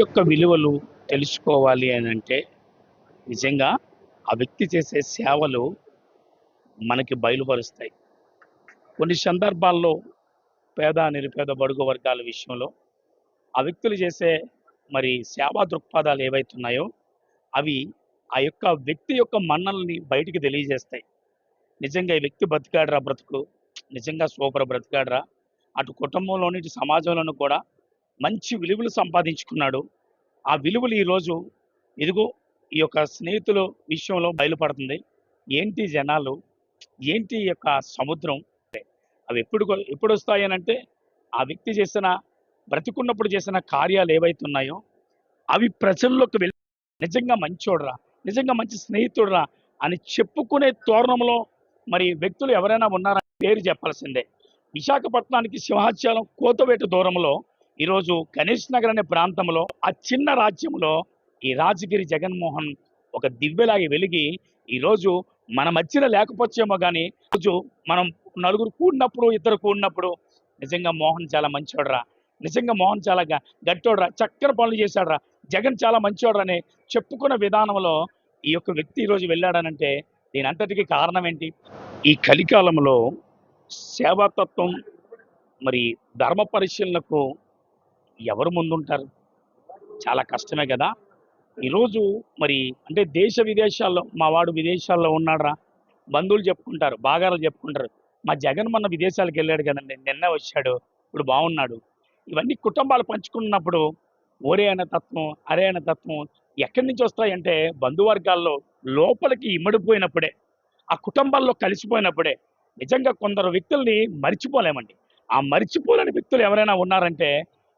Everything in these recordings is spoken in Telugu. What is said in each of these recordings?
యొక్క విలువలు తెలుసుకోవాలి అని అంటే నిజంగా ఆ వ్యక్తి చేసే సేవలు మనకి బయలుపరుస్తాయి. కొన్ని సందర్భాల్లో పేద, నిరుపేద, బడుగు వర్గాల విషయంలో ఆ వ్యక్తులు చేసే సేవా దృక్పథాలు ఏవైతున్నాయో అవి ఆ యొక్క వ్యక్తి యొక్క మన్ననల్ని బయటికి తెలియజేస్తాయి. నిజంగా ఈ వ్యక్తి బ్రతికాడురా బ్రతుకు, నిజంగా సూపర్ బ్రతికాడురా. అటు కుటుంబంలోని, ఇటు సమాజంలోను కూడా మంచి విలువలు సంపాదించుకున్నాడు. ఆ విలువలు ఈరోజు ఇదిగో ఈ యొక్క స్నేహితుల విషయంలో బయలుపడుతుంది. ఏంటి జనాలు, ఏంటి ఈ యొక్క సముద్రం, అవి ఎప్పుడొస్తాయనంటే ఆ వ్యక్తి చేసిన బ్రతికున్నప్పుడు చేసిన కార్యాలు ఏవైతే ఉన్నాయో అవి ప్రజల్లోకి వెళ్ళి నిజంగా మంచోడురా, నిజంగా మంచి స్నేహితుడురా అని చెప్పుకునే తోరణంలో వ్యక్తులు ఎవరైనా ఉన్నారా పేరు చెప్పాల్సిందే. విశాఖపట్నానికి సింహాచలం కోతవేటు దూరంలో ఈరోజు గణేష్ నగర్ అనే ప్రాంతంలో ఆ చిన్న రాజ్యంలో ఈ రాజగిరి జగన్మోహన్ ఒక దివ్యలాగి వెలిగి ఈరోజు మన మధ్యన లేకపోవచ్చేమో కానీ రోజు మనం నలుగురు కూడినప్పుడు, ఇద్దరు కూడినప్పుడు నిజంగా మోహన్ చాలా మంచోడురా, నిజంగా మోహన్ చాలా గట్టోడురా, చక్కని పనులు చేశాడురా, జగన్ చాలా మంచోడురా అని చెప్పుకున్న విధానంలో ఈ యొక్క వ్యక్తి ఈరోజు వెళ్ళాడనంటే దీని అంతటికీ కారణం ఏంటి? ఈ కలికాలంలో సేవాతత్వం ధర్మ పరిశీలనకు ఎవరు ముందుంటారు? చాలా కష్టమే కదా. ఈరోజు అంటే దేశ విదేశాల్లో మా వాడు విదేశాల్లో ఉన్నాడురా, బంధువులు చెప్పుకుంటారు, బాగాలు చెప్పుకుంటారు. మా జగన్ మొన్న విదేశాలకు వెళ్ళాడు కదండి, నిన్న వచ్చాడు, ఇప్పుడు బాగున్నాడు. ఇవన్నీ కుటుంబాలు పంచుకున్నప్పుడు ఓరే అనే తత్వం, అరే అనే తత్వం ఎక్కడి నుంచి వస్తాయంటే బంధువర్గాల్లో లోపలికి ఇమ్మడిపోయినప్పుడే, ఆ కుటుంబాల్లో కలిసిపోయినప్పుడే నిజంగా కొందరు వ్యక్తుల్ని మర్చిపోలేమండి. ఆ మర్చిపోలేని వ్యక్తులు ఎవరైనా ఉన్నారంటే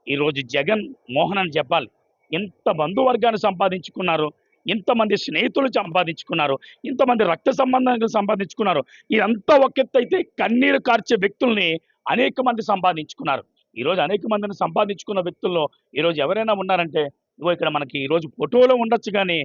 ఈరోజు జగన్ మోహన్ అని చెప్పాలి. ఇంత బంధువర్గాన్ని సంపాదించుకున్నారు, ఇంతమంది స్నేహితులు సంపాదించుకున్నారు, ఇంతమంది రక్త సంబంధాలు సంపాదించుకున్నారు. ఇదంతా ఒక ఎత్తు అయితే కన్నీరు కార్చే వ్యక్తుల్ని అనేక మంది సంపాదించుకున్నారు. ఈరోజు అనేక మందిని సంపాదించుకున్న వ్యక్తుల్లో ఈరోజు ఎవరైనా ఉన్నారంటే ఇగో ఇక్కడ మనకి ఈరోజు ఫోటోలో ఉండొచ్చు కానీ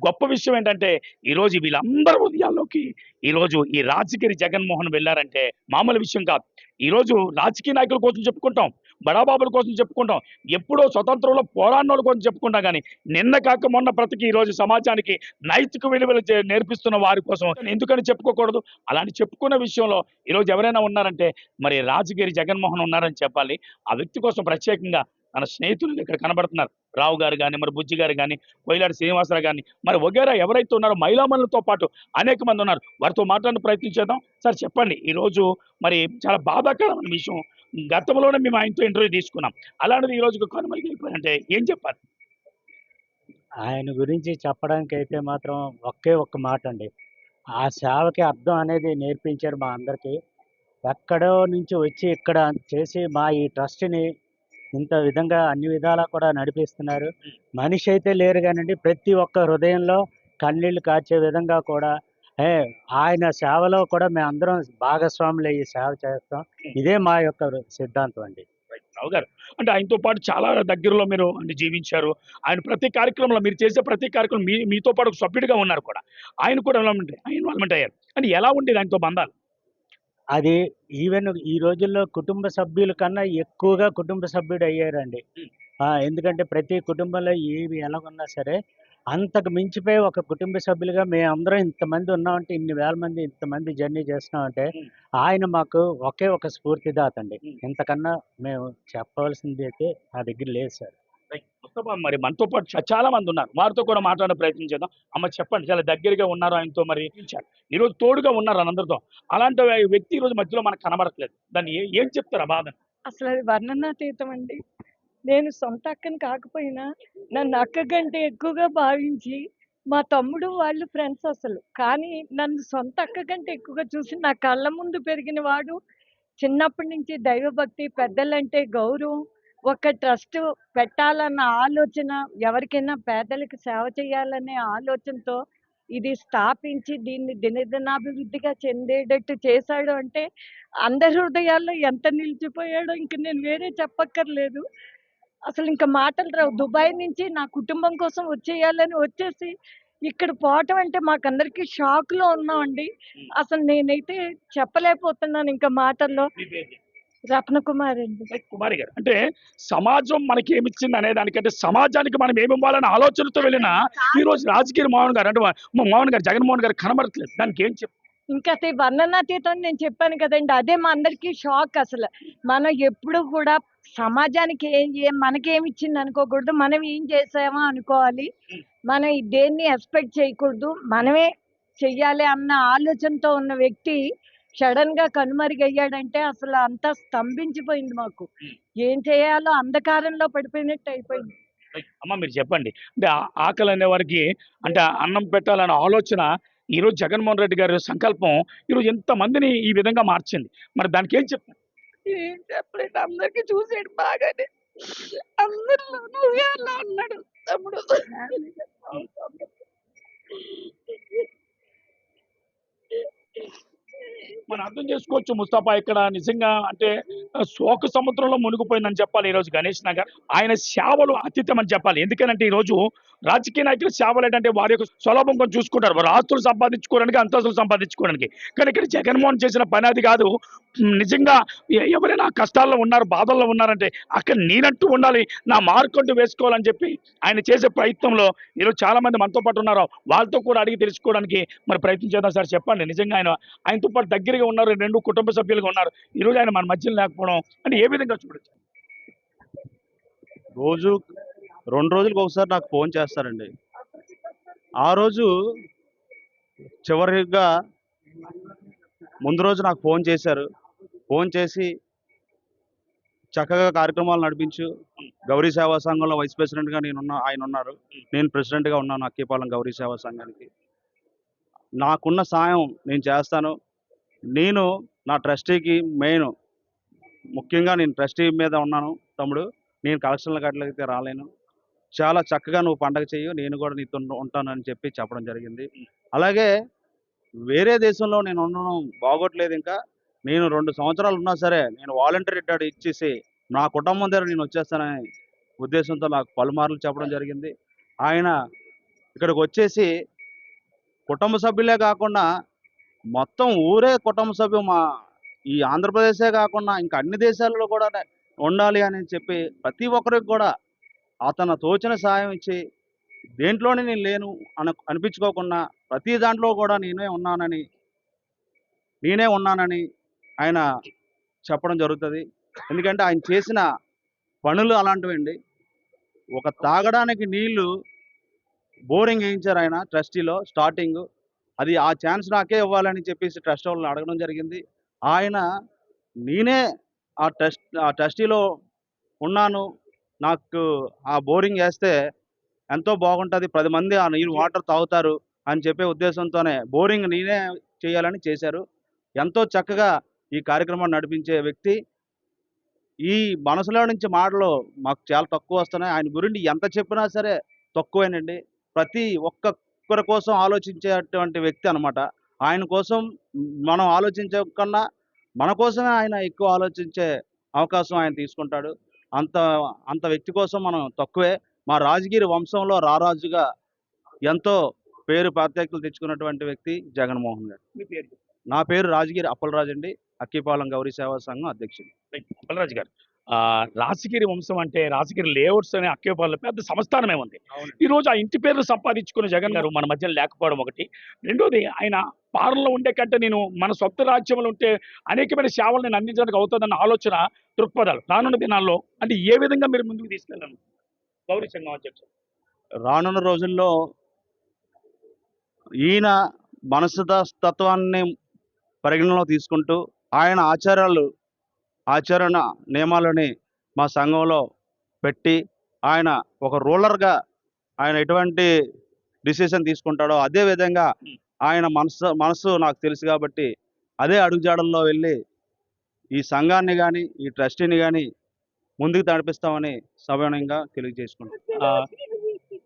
గొప్ప విషయం ఏంటంటే ఈరోజు వీళ్ళందరి హృదయాల్లోకి ఈరోజు ఈ రాజగిరి జగన్మోహన్ వెళ్ళారంటే మామూలు విషయం కాదు. ఈరోజు రాజకీయ నాయకుల కోసం చెప్పుకుంటాం, బడాబాబుల కోసం చెప్పుకుంటాం, ఎప్పుడో స్వతంత్రంలో పోరాడినోళ్ళ కోసం చెప్పుకుంటాం కానీ నిన్న కాక మొన్న బ్రతికి ఈరోజు సమాజానికి నైతిక విలువలు నేర్పిస్తున్న వారి కోసం ఎందుకని చెప్పుకోకూడదు? అలాంటి చెప్పుకున్న విషయంలో ఈరోజు ఎవరైనా ఉన్నారంటే రాజగిరి జగన్మోహన్ ఉన్నారని చెప్పాలి. ఆ వ్యక్తి కోసం ప్రత్యేకంగా తన స్నేహితులు ఇక్కడ కనబడుతున్నారు. రావు గారు కానీ, బుజ్జి గారు కానీ, కోయిలాడి శ్రీనివాసరావు కానీ, వగేరా ఎవరైతే ఉన్నారో మహిళామణులతో పాటు అనేక మంది ఉన్నారు. వారితో మాట్లాడిన ప్రయత్నం చేద్దాం. సార్ చెప్పండి, ఈరోజు చాలా బాధాకరమైన విషయం. గతంలోనే మేము ఆయనతో ఇంటర్వ్యూ తీసుకున్నాం, అలాంటిది ఈ రోజు కనుమరుగైపోయారంటే ఏం చెప్పాలి? ఆయన గురించి చెప్పడానికి అయితే మాత్రం ఒకే ఒక్క మాట అండి. ఆ సేవకి అర్థం అనేది నేర్పించారు మా అందరికీ. ఎక్కడో నుంచి వచ్చి ఇక్కడ చేసి మా ఈ ట్రస్ట్‌ని ఇంత విధంగా అన్ని విధాలా కూడా నడిపిస్తున్నారు. మనిషి అయితే లేరు గానండి, ప్రతి ఒక్క హృదయంలో కన్నీళ్లు కార్చే విధంగా కూడా ఆయన సేవలో కూడా మేమందరం భాగస్వాములయ్యి సేవ చేస్తాం. ఇదే మా యొక్క సిద్ధాంతం అండి. రావు గారు అంటే ఆయనతో పాటు చాలా దగ్గరలో మీరు జీవించారు. ఆయన ప్రతి కార్యక్రమంలో మీరు చేసే ప్రతి కార్యక్రమం మీతో పాటు ఒక సభ్యుడిగా ఉన్నారు కూడా. ఆయన కూడా ఇన్వాల్వ్‌మెంట్ అయ్యారు. అంటే ఎలా ఉండేది ఆయనతో బంధాలు? అది ఈవెన్ ఈ రోజుల్లో కుటుంబ సభ్యుల కన్నా ఎక్కువగా కుటుంబ సభ్యుడు అయ్యారండి. ఎందుకంటే ప్రతి కుటుంబంలో ఏవి ఎలాగున్నా సరే అంతకు మించిపోయి ఒక కుటుంబ సభ్యులుగా మేమందరం ఇంతమంది ఉన్నామంటే, ఇన్ని వేల మంది ఇంతమంది జర్నీ చేస్తున్నామంటే ఆయన మాకు ఒకే ఒక స్ఫూర్తిదాత అండి. ఇంతకన్నా మేము చెప్పవలసింది అయితే నా దగ్గర లేదు సార్. ముస్తఫా మనతో పాటు చాలా మంది ఉన్నారు. వారితో కూడా మాట్లాడే ప్రయత్నం చేద్దాం. అమ్మ చెప్పండి, చాలా దగ్గరగా ఉన్నారు ఆయనతో, ఈరోజు తోడుగా ఉన్నారు అందరితో. అలాంటి వ్యక్తి ఈరోజు మధ్యలో మనకు కనబడట్లేదు. దాన్ని ఏం చెప్తారు ఆ బాధని? అసలు అది వర్ణనాతీతం అండి. నేను సొంత అక్కని కాకపోయినా నన్ను అక్క కంటే ఎక్కువగా భావించి మా తమ్ముడు వాళ్ళు ఫ్రెండ్స్ అసలు. కానీ నన్ను సొంత అక్క కంటే ఎక్కువగా చూసి నా కళ్ళ ముందు పెరిగిన వాడు. చిన్నప్పటి నుంచి దైవభక్తి, పెద్దలంటే గౌరవం, ఒక ట్రస్ట్ పెట్టాలన్న ఆలోచన, ఎవరికైనా పేదలకు సేవ చేయాలనే ఆలోచనతో ఇది స్థాపించి దీన్ని దినదినాభివృద్ధిగా చెందేటట్టు చేశాడు అంటే అందరి హృదయాల్లో ఎంత నిలిచిపోయాడో ఇంక నేను వేరే చెప్పక్కర్లేదు. అసలు ఇంకా మాటలు రావు. దుబాయ్ నుంచి నా కుటుంబం కోసం వచ్చేయాలని వచ్చేసి ఇక్కడ పోవటం అంటే మాకందరికి షాక్‌లో ఉన్నామండి. అసలు నేనైతే చెప్పలేకపోతున్నాను ఇంకా మాటల్లో. రత్నకుమార్ అండి. కుమారి గారు అంటే సమాజం మనకి ఏమిచ్చింది అనే దానికంటే సమాజానికి మనం ఏమి ఇవ్వాలనే ఆలోచనతో వెళ్ళిన ఈ రోజు రాజకీయ మోహన్ గారు అంటే మా మోహన్ గారు జగన్మోహన్ గారు కనబడట్లేదు. దానికి ఏం చెప్తారు? ఇంకా అది వర్ణనాతీతం నేను చెప్పాను కదండి. అదే మా అందరికీ షాక్ అసలు. మనం ఎప్పుడు కూడా సమాజానికి మనకేమి ఇచ్చింది అనుకోకూడదు. మనం ఏం చేసామో అనుకోవాలి. మనం దేన్ని ఎక్స్పెక్ట్ చేయకూడదు. మనమే చెయ్యాలి అన్న ఆలోచనతో ఉన్న వ్యక్తి సడన్ గా కనుమరుగయ్యాడంటే అసలు అంతా స్తంభించిపోయింది మాకు. ఏం చేయాలో అంధకారంలో పడిపోయినట్టు అయిపోయింది. అమ్మ మీరు చెప్పండి. అంటే ఆకలి అనే వారికి అంటే అన్నం పెట్టాలనే ఆలోచన ఈరోజు జగన్మోహన్ రెడ్డి గారి సంకల్పం ఈరోజు ఎంతమందిని ఈ విధంగా మార్చింది. మరి దానికి ఏం చెప్తారు? ఏం చెప్పలేదు, అందరికి చూసాడు బాగానే. అందరిలోనూ ఉయ్యాల్లో ఉన్నాడు తమ్ముడు. మనం అర్థం చేసుకోవచ్చు ముస్తఫా ఇక్కడ నిజంగా అంటే శోక సముద్రంలో మునిగిపోయిందని చెప్పాలి ఈ రోజు గణేష్ నగర్. ఆయన సేవలు అతీతం అని చెప్పాలి. ఎందుకంటే ఈ రోజు రాజకీయ నాయకులు సేవలు ఏంటంటే వారి యొక్క స్వలాభం కొంచెం చూసుకుంటారు. వారు ఆస్తులు సంపాదించుకోవడానికి, అంతస్తులు సంపాదించుకోవడానికి. కానీ ఇక్కడ జగన్మోహన్ చేసిన పని అది కాదు. నిజంగా ఎవరైనా కష్టాల్లో ఉన్నారు, బాధల్లో ఉన్నారంటే అక్కడ నేనంటూ ఉండాలి, నా మార్క్ అంటూ వేసుకోవాలని చెప్పి ఆయన చేసే ప్రయత్నంలో ఈరోజు చాలా మంది మనతో పాటు ఉన్నారు. వాళ్ళతో కూడా అడిగి తెలుసుకోవడానికి మరి ప్రయత్నం చేద్దాం. సార్ చెప్పండి, నిజంగా ఆయనతో పాటు దగ్గరగా ఉన్నారు, 2 కుటుంబ సభ్యులుగా ఉన్నారు. ఈ రోజు ఆయన మన మధ్యలో లేకపోవడం అంటే ఏ విధంగా చూడొచ్చు? రోజు 2 రోజులకు ఒకసారి నాకు ఫోన్ చేస్తారండి. ఆ రోజు చివరిగా ముందు రోజు నాకు ఫోన్ చేశారు. ఫోన్ చేసి చక్కగా కార్యక్రమాలు నడిపించు, గౌరీ సేవా సంఘంలో వైస్ ప్రెసిడెంట్గా ఆయన ఉన్నారు, నేను ప్రెసిడెంట్గా ఉన్నాను అక్కిపాలెం గౌరీ సేవా సంఘానికి. నాకున్న సాయం నేను చేస్తాను. నేను నా ట్రస్టీకి ముఖ్యంగా నేను ట్రస్టీ మీద ఉన్నాను తమ్ముడు. నేను కలెక్షన్ల గట్లయితే రాలేను. చాలా చక్కగా నువ్వు పండగ చెయ్యి, నేను కూడా నీతో ఉంటానని చెప్పి చెప్పడం జరిగింది. అలాగే వేరే దేశంలో నేను ఉండడం బాగోట్లేదు. ఇంకా నేను 2 సంవత్సరాలు ఉన్నా సరే నేను వాలంటీర్ రిటైర్డ్ ఇచ్చేసి నా కుటుంబం దగ్గర నేను వచ్చేస్తానని ఉద్దేశంతో నాకు పలుమార్లు చెప్పడం జరిగింది. ఆయన ఇక్కడికి వచ్చేసి కుటుంబ సభ్యులే కాకుండా మొత్తం ఊరే కుటుంబ సభ్యులు, మా ఈ ఆంధ్రప్రదేశే కాకుండా ఇంకా అన్ని దేశాలలో కూడా ఉండాలి అని చెప్పి ప్రతి ఒక్కరికి కూడా అతను తోచిన సాయం ఇచ్చి దేంట్లోనే నేను లేను అనిపించుకోకుండా ప్రతి దాంట్లో కూడా నేనే ఉన్నానని ఆయన చెప్పడం జరుగుతుంది. ఎందుకంటే ఆయన చేసిన పనులు అలాంటివండి. ఒక తాగడానికి నీళ్లు బోరింగ్ వేయించారు ఆయన ట్రస్టీలో స్టార్టింగ్. అది ఆ ఛాన్స్ నాకే ఇవ్వాలని చెప్పేసి ట్రస్ట్ వాళ్ళని అడగడం జరిగింది. ఆయన నేనే ఆ ట్రస్టీలో ఉన్నాను, నాకు ఆ బోరింగ్ వేస్తే ఎంతో బాగుంటుంది, 10 మంది ఆ నీరు వాటర్ తాగుతారు అని చెప్పే ఉద్దేశంతోనే బోరింగ్ నేనే చేయాలని చేశారు. ఎంతో చక్కగా ఈ కార్యక్రమాన్ని నడిపించే వ్యక్తి. ఈ మనసులో నుంచి మాటలు మాకు చాలా తక్కువ వస్తున్నాయి. ఆయన గురించి ఎంత చెప్పినా సరే తక్కువేనండి. ప్రతి ఒక్కరి కోసం ఆలోచించేటువంటి వ్యక్తి అనమాట. ఆయన కోసం మనం ఆలోచించే కన్నా మన కోసమే ఆయన ఎక్కువ ఆలోచించే అవకాశం ఆయన తీసుకుంటాడు. అంత అంత వ్యక్తి కోసం మనం తక్కువే. మా రాజగిరి వంశంలో రారాజుగా ఎంతో పేరు ప్రత్యేకతలు తెచ్చుకున్నటువంటి వ్యక్తి జగన్మోహన్ గారు. మీ పేరు? నా పేరు రాజగిరి అప్పలరాజు అండి, అక్కిపాలెం గౌరీ సేవా సంఘం అధ్యక్షుడు. అప్పలరాజు గారు, రాజగిరి వంశం అంటే రాజగిరి లేఅవుట్స్ అనే అక్కేపాలెంలో పెద్ద సంస్థానమే ఉంది. ఈ రోజు ఆ ఇంటి పేర్లు సంపాదించుకున్న జగన్ గారు మన మధ్యలో లేకపోవడం ఒకటి. రెండోది ఆయన పాలనలో ఉండే కంటే నేను మన సొంత రాజ్యంలో ఉంటే అనేకమైన సేవలు నేను అందించడానికి అవుతుందన్న ఆలోచన దృక్పథాలు రానున్న దినాల్లో అంటే ఏ విధంగా మీరు ముందుకు తీసుకెళ్ళాను గౌరీ సంఘం అధ్యక్షుడు? రానున్న రోజుల్లో ఈయన మనస్తత్వాన్ని పరిగణనలో తీసుకుంటూ ఆయన ఆచరణ నియమాలని మా సంఘంలో పెట్టి ఆయన ఒక రూలర్గా ఆయన ఎటువంటి డిసిషన్ తీసుకుంటాడో అదే విధంగా ఆయన మనసు నాకు తెలుసు కాబట్టి అదే అడుగుజాడల్లో వెళ్ళి ఈ సంఘాన్ని కానీ ఈ ట్రస్టీని కానీ ముందుకు నడిపిస్తామని సవినయంగా తెలియజేసుకుంటాం.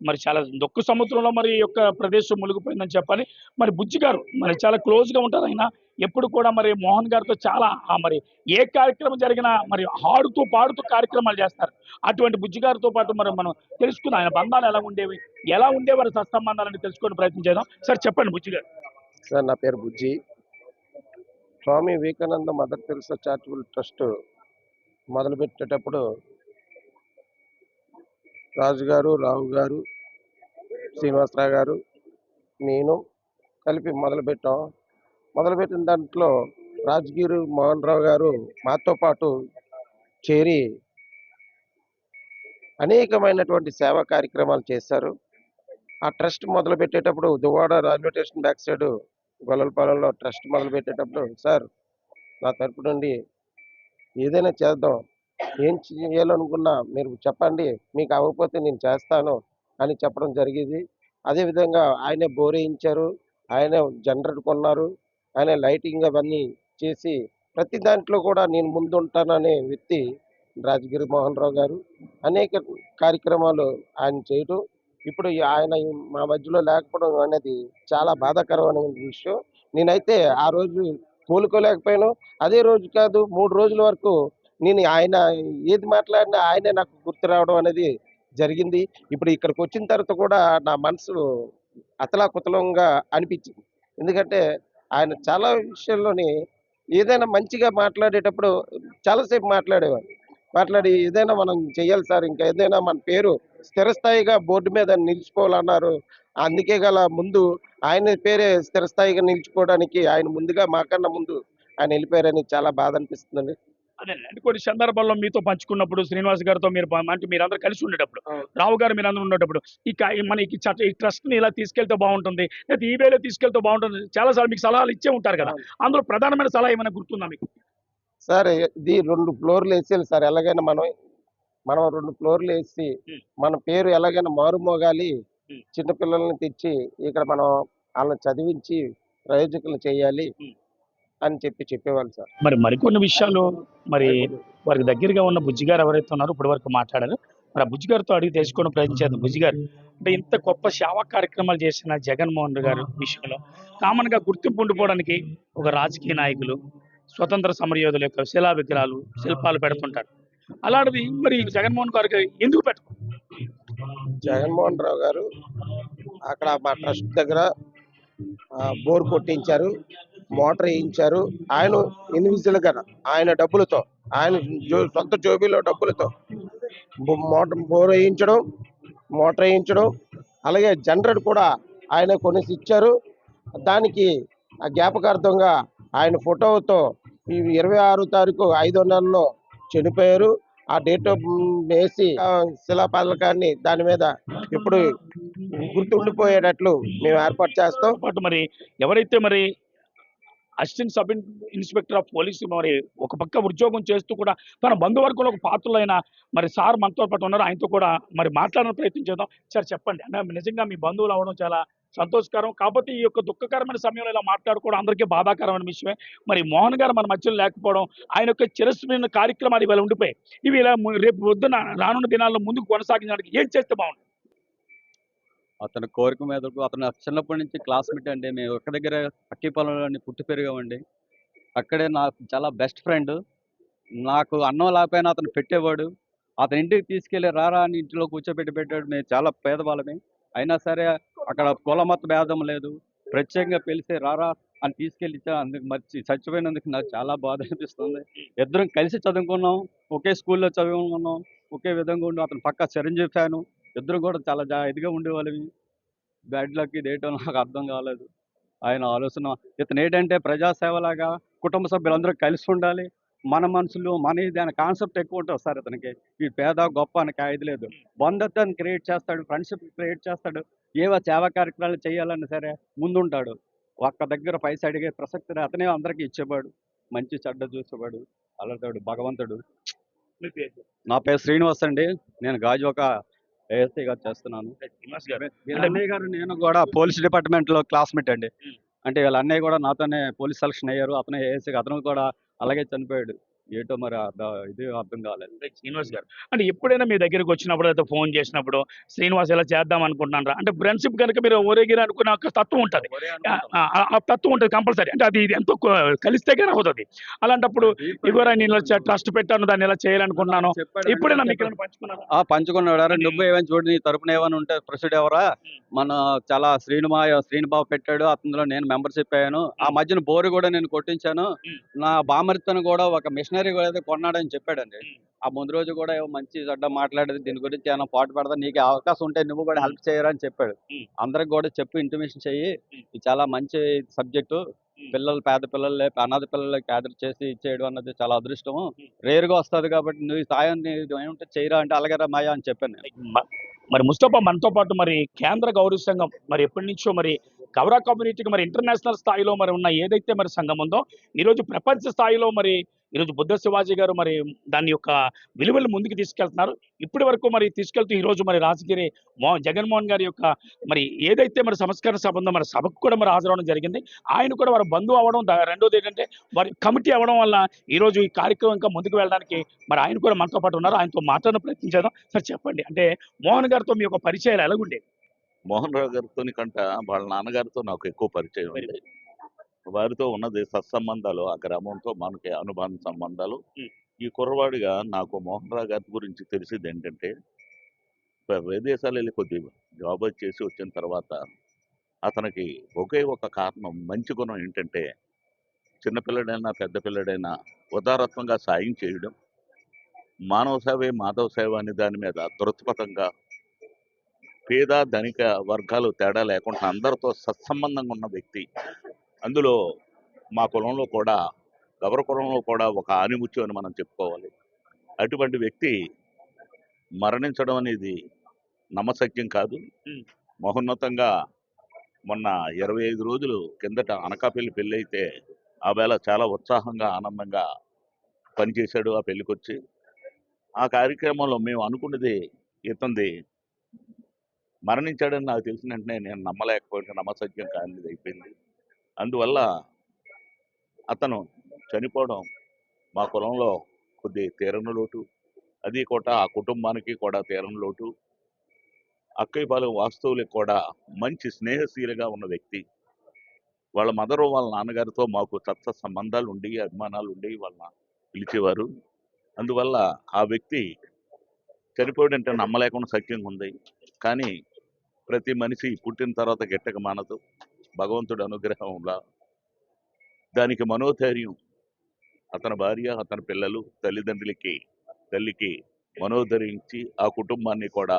మరి చాలా దుఃఖ సముద్రంలో మరి యొక్క ప్రదేశం మునిగిపోయిందని చెప్పాలి. మరి బుజ్జి గారు మరి చాలా క్లోజ్గా ఉంటారు. ఆయన ఎప్పుడు కూడా మరి మోహన్ గారితో చాలా మరి ఏ కార్యక్రమం జరిగినా మరి ఆడుతూ పాడుతూ కార్యక్రమాలు చేస్తారు. అటువంటి బుజ్జి గారితో పాటు మరి మనం తెలుసుకుందాం ఆయన బంధాలు ఎలా ఉండేవారు సత్సంబంధాలని తెలుసుకునే ప్రయత్నం చేద్దాం. సార్ చెప్పండి బుజ్జి గారు. సార్ నా పేరు Bujji. Swami Vivekananda Mother Teresa charitable trust మొదలుపెట్టేటప్పుడు రాజు గారు, రావు గారు, శ్రీనివాసరావు గారు, నేను కలిపి మొదలుపెట్టాం. మొదలుపెట్టిన దాంట్లో రాజగిరి మోహన్ రావు గారు మాతో పాటు చేరి అనేకమైనటువంటి సేవా కార్యక్రమాలు చేశారు. ఆ ట్రస్ట్ మొదలు పెట్టేటప్పుడు Duvvada railway station back side గొల్లలపాలెంలో ట్రస్ట్ మొదలు పెట్టేటప్పుడు, సార్ నా తరపు నుండి ఏదైనా చేద్దాం, ఏం చేయాలనుకున్నా మీరు చెప్పండి, మీకు అవ్వకపోతే నేను చేస్తాను అని చెప్పడం జరిగేది. అదేవిధంగా ఆయనే బోర్ వేయించారు, ఆయనే జనరేటర్ కొన్నారు, ఆయన లైటింగ్ అవన్నీ చేసి ప్రతి దాంట్లో కూడా నేను ముందుంటాననే వ్యక్తి రాజగిరి మోహన్ రావు గారు. అనేక కార్యక్రమాలు ఆయన చేయటం, ఇప్పుడు ఆయన మా మధ్యలో లేకపోవడం అనేది చాలా బాధాకరమైన విషయం. నేనైతే ఆ రోజు కోలుకోలేకపోయాను. అదే రోజు కాదు, 3 రోజుల వరకు నేను ఆయన ఏది మాట్లాడినా ఆయనే నాకు గుర్తు రావడం అనేది జరిగింది. ఇప్పుడు ఇక్కడికి వచ్చిన తర్వాత కూడా నా మనసు అతలాకుతలంగా అనిపించింది. ఎందుకంటే ఆయన చాలా విషయాల్లోని ఏదైనా మంచిగా మాట్లాడేటప్పుడు చాలాసేపు మాట్లాడేవారు. మాట్లాడి ఏదైనా మనం చెయ్యాలి సార్, ఇంకా ఏదైనా మన పేరు స్థిరస్థాయిగా బోర్డు మీద నిలిచిపోవాలన్నారు. అందుకే గల ముందు ఆయన పేరే స్థిరస్థాయిగా నిలిచిపోవడానికి ఆయన ముందుగా మాకన్నా ముందు ఆయన వెళ్ళిపోయారని చాలా బాధ అనిపిస్తుందండి. అదే అంటే కొన్ని సందర్భాల్లో మీతో పంచుకున్నప్పుడు శ్రీనివాస్ గారితో మీరు అంటే మీరందరూ కలిసి ఉండేటప్పుడు, రావు గారు మీరందరూ ఉండేటప్పుడు మనకి ఈ ట్రస్ట్ని ఇలా తీసుకెళ్తే బాగుంటుంది, లేదా ఈ వేలో తీసుకెళ్తే బాగుంటుంది, చాలాసార్లు మీకు సలహాలు ఇచ్చే ఉంటారు కదా, అందులో ప్రధానమైన సలహా ఏమైనా గుర్తుందా మీకు? సార్ ఇది 2 ఫ్లోర్లు వేసేయాలి సార్, ఎలాగైనా మనం 2 ఫ్లోర్లు వేసి మన పేరు ఎలాగైనా మారుమోగాలి. చిన్నపిల్లల్ని తెచ్చి ఇక్కడ మనం వాళ్ళని చదివించి ప్రయోజకులు చేయాలి అని చెప్పేవాళ్ళు సార్. మరి మరికొన్ని విషయాలు మరి వారికి దగ్గరగా ఉన్న బుజ్జి గారు ఎవరైతే ఉన్నారో ఇప్పటి వరకు మాట్లాడారు, మరి ఆ బుజ్జి గారితో అడిగి తెలుసుకోవడం ప్రయత్నించేది. బుజ్జి గారు, అంటే ఇంత గొప్ప సేవా కార్యక్రమాలు చేసిన జగన్మోహన్ రెడ్డి గారు విషయంలో కామన్ గా గుర్తింపు ఉండిపోవడానికి ఒక రాజకీయ నాయకులు, స్వతంత్ర సమరయోధుల యొక్క శిలా విగ్రహాలు, శిల్పాలు పెడుతుంటారు. అలాంటిది మరి జగన్మోహన్ గారికి ఎందుకు పెట్టరు? జగన్మోహన్ రావు గారు అక్కడ మా ట్రస్ట్ దగ్గర బోర్ కొట్టించారు, మోటార్ వేయించారు. ఆయన ఇండివిజువల్ గా ఆయన డబ్బులతో, ఆయన సొంత జోబీలో డబ్బులతో బోర్ వేయించడం, మోటార్ వేయించడం, అలాగే జనరేటర్ కూడా ఆయన కొనేసి ఇచ్చారు. దానికి ఆ జ్ఞాపకార్థంగా ఆయన ఫోటోతో ఈ 26 తారీఖు 5వ నెలలో చనిపోయారు. ఆ డేట్ వేసి శిలాపలకాన్ని దాని మీద ఇప్పుడు గుర్తుండిపోయేటట్లు మేము ఏర్పాటు చేస్తాం. పాటు మరి ఎవరైతే మరి assistant sub inspector of police మరి ఒక పక్క ఉద్యోగం చేస్తూ కూడా తన బంధువర్గంలో ఒక పాత్రలైన మరి సార్ మనతో పాటు ఉన్నారు, ఆయనతో కూడా మరి మాట్లాడడానికి ప్రయత్నం చేద్దాం. సార్ చెప్పండి, అంటే నిజంగా మీ బంధువులు అవడం చాలా సంతోషకరం, కాకపోతే ఈ యొక్క దుఃఖకరమైన సమయంలో ఇలా మాట్లాడుకోవడం అందరికీ బాధాకరమైన విషయమే. మరి మోహన్ గారు మన మధ్యలో లేకపోవడం, ఆయన యొక్క చిరస్మరణ కార్యక్రమాలు ఇవాళ ఉండిపోయాయి. ఇవి ఇలా రేపు పొద్దున రానున్న దినాల్లో ముందుకు కొనసాగించడానికి ఏం చేస్తే బాగుంటుంది? అతని కోరిక మీదకు అతను చిన్నప్పటి నుంచి క్లాస్మేట్ అండి. మేము ఒక్క దగ్గర అక్కిపాలెంలోని పుట్టి పెరిగామండి. అక్కడే నాకు చాలా బెస్ట్ ఫ్రెండ్. నాకు అన్నం లేకపోయినా అతను పెట్టేవాడు. అతని ఇంటికి తీసుకెళ్ళి రారా అని ఇంట్లో కూర్చోబెట్టి పెట్టాడు. మేము చాలా పేదవాళ్ళమే, అయినా సరే అక్కడ కుల మత భేదం లేదు, ప్రత్యేకంగా పిలిచి రారా అని తీసుకెళ్ళి ఇచ్చా. అందుకు మర్చి చచ్చిపోయినందుకు నాకు చాలా బాధ అనిపిస్తుంది. ఇద్దరం కలిసి చదువుకున్నాం, ఒకే స్కూల్లో చదువుకున్నాం, ఒకే విధంగా ఉండి అతను పక్క చిరంజీవి ఫ్యాను. ఇద్దరు కూడా చాలా ఇదిగా ఉండేవాళ్ళవి. బ్యాడ్ లక్ ఇదేటో నాకు అర్థం కాలేదు. ఆయన ఆలోచన ఇతను ఏంటంటే ప్రజాసేవలాగా కుటుంబ సభ్యులందరూ కలిసి ఉండాలి, మన మనుషులు మన ఇది అనే కాన్సెప్ట్ ఎక్కువ ఉంటుంది సార్ ఇతనికి. ఈ పేద గొప్ప అని ఇది లేదు, బంధుత్వాన్ని క్రియేట్ చేస్తాడు, ఫ్రెండ్షిప్ క్రియేట్ చేస్తాడు. ఏవో సేవా కార్యక్రమాలు చేయాలన్నా సరే ముందుంటాడు. ఒక్క దగ్గర పైసా అడిగే ప్రసక్తి అతనే అందరికీ ఇచ్చేవాడు, మంచి చెడ్డ చూసేవాడు. అలాంటి భగవంతుడు. నా పేరు శ్రీనివాస్ అండి, నేను గాజువాక ఏఎస్ఐగా చేస్తున్నాను. వీళ్ళ అన్నయ్య గారు నేను కూడా పోలీస్ డిపార్ట్మెంట్లో క్లాస్మేట్ అండి. అంటే వీళ్ళ అన్నయ్య కూడా నాతోనే పోలీస్ సెలక్షన్ అయ్యారు. అతనే ఏఎస్ఐ, అతను కూడా అలాగే చనిపోయాడు. ఏటో మరి ఇది అర్థం కాలేదు. శ్రీనివాస్ గారు, అంటే ఎప్పుడైనా మీ దగ్గరికి వచ్చినప్పుడు అయితే ఫోన్ చేసినప్పుడు శ్రీనివాస్ ఇలా చేద్దాం అనుకుంటున్నారా అంటే ఫ్రెండ్షిప్ కనుక మీరు ఓరేగిరి అనుకునే ఒక తత్వం ఉంటుంది, ఆ తత్వం ఉంటుంది కంపల్సరీ. అంటే అది ఎంతో కలిస్తే కానీ అవుతుంది. అలాంటప్పుడు ఇగోరా నేను ఇలా ట్రస్ట్ పెట్టాను, దాన్ని ఇలా చేయాలనుకుంటున్నాను, ఎప్పుడైనా మీకు పంచుకున్నారా? పంచుకున్నాడు. నువ్వు ఏమైనా చూడు, నీ తరపున ఏమైనా ఉంటే ప్రొసీడ్ ఎవరా, మన చాలా శ్రీనిబాబు పెట్టాడు, అందులో నేను మెంబర్షిప్ అయ్యాను. ఆ మధ్యన బోరు కూడా నేను కొట్టించాను. నా బామరితను కూడా ఒక మిషన్ డిక్షనరీ కూడా అయితే కొన్నాడని చెప్పాడండి. ఆ ముందు రోజు కూడా ఏమో మంచి చెడ్డ మాట్లాడేది దీని గురించి ఏమైనా పాటు పడదా, నీకు అవకాశం ఉంటే నువ్వు కూడా హెల్ప్ చేయరా అని చెప్పాడు. అందరికి కూడా చెప్పి ఇంటిమేషన్ చెయ్యి, ఇది చాలా మంచి సబ్జెక్టు, పిల్లలు పేద పిల్లలు అనాథ పిల్లలకి ఆదర్ చేసి ఇచ్చేయడం అన్నది చాలా అదృష్టము, రేరుగా వస్తుంది కాబట్టి నువ్వు ఈ సాయం ఏమంటే చేయరా అంటే అలాగేరా మాయా అని చెప్పాను నేను. మ- మరి ముస్తఫా మనతో పాటు మరి కేంద్ర గౌరవ సంఘం మరి ఎప్పటి నుంచో మరి గౌరవ కమ్యూనిటీకి మరి ఇంటర్నేషనల్ స్థాయిలో మరి ఉన్న ఏదైతే మరి సంఘం ఉందో ఈరోజు ప్రపంచ స్థాయిలో మరి ఈరోజు బుద్ధ శివాజీ గారు మరి దాని యొక్క విలువలు ముందుకు తీసుకెళ్తున్నారు. ఇప్పటి వరకు మరి తీసుకెళ్తూ ఈరోజు మరి రాజగిరి జగన్మోహన్ గారి యొక్క మరి ఏదైతే మరి సంస్కరణ సభ ఉందో మరి సభకు కూడా మరి హాజరవడం జరిగింది. ఆయన కూడా వారి బంధువు అవ్వడం, రెండోది ఏంటంటే వారి కమిటీ అవ్వడం వల్ల ఈరోజు ఈ కార్యక్రమం ఇంకా ముందుకు వెళ్ళడానికి మరి ఆయన కూడా మనతో పాటు ఉన్నారు. ఆయనతో మాట్లాడిన ప్రయత్నం చేద్దాం. సార్ చెప్పండి, అంటే మోహన్ గారితో మీ యొక్క పరిచయాలు ఎలాగుండేవి? మోహన్ రావు గారితో కంట వాళ్ళ నాన్నగారితో నాకు ఎక్కువ పరిచయం ఉంది. వారితో ఉన్నది సత్సంబంధాలు, ఆ గ్రామంతో మనకి అనుబంధ సంబంధాలు. ఈ కుర్రవాడిగా నాకు మోహన్ రావు గారి గురించి తెలిసింది ఏంటంటే, విదేశాలు వెళ్ళి కొద్ది జాబ్ చేసి వచ్చిన తర్వాత అతనికి ఒకే ఒక కారణం, మంచి గుణం ఏంటంటే చిన్నపిల్లడైనా పెద్ద పిల్లడైనా ఉదారత్వంగా సాయం చేయడం, మానవ సేవే మాధవ సేవ అనే దాని మీద దృక్పథంగా, పేద ధనిక వర్గాలు తేడా లేకుండా అందరితో సత్సంబంధంగా ఉన్న వ్యక్తి. అందులో మా కులంలో కూడా, గౌర కులంలో కూడా ఒక ఆనిముత్యం అని మనం చెప్పుకోవాలి. అటువంటి వ్యక్తి మరణించడం అనేది నమ్మశక్యం కాదు. మహోన్నతంగా మొన్న 25 రోజులు కిందట అనకాపల్లి పెళ్ళి అయితే ఆ వేళ చాలా ఉత్సాహంగా ఆనందంగా పనిచేశాడు ఆ పెళ్ళికొచ్చి. ఆ కార్యక్రమంలో మేము అనుకున్నది, ఇతంది మరణించాడని నాకు తెలిసిన వెంటనే నేను నమ్మలేకపోతే నమ్మసత్యం కానిది అయిపోయింది. అందువల్ల అతను చనిపోవడం మా కులంలో కొద్ది తీరని లోటు, అది కూడా ఆ కుటుంబానికి కూడా తీరని లోటు. అక్కయ్యపాలెం వాస్తవులకు కూడా మంచి స్నేహశీలిగా ఉన్న వ్యక్తి. వాళ్ళ మదరు వాళ్ళ నాన్నగారితో మాకు సత్స సంబంధాలు ఉండి, అభిమానాలు ఉండి వాళ్ళ పిలిచేవారు. అందువల్ల ఆ వ్యక్తి చనిపోయాడంటే నమ్మలేకుండా సత్యంగా ఉంది. కానీ ప్రతి మనిషి పుట్టిన తర్వాత గిట్టక మానదు, భగవంతుడి అనుగ్రహంలా. దానికి మనోధైర్యం అతని భార్య, అతని పిల్లలు, తల్లికి మనోధరించి ఆ కుటుంబాన్ని కూడా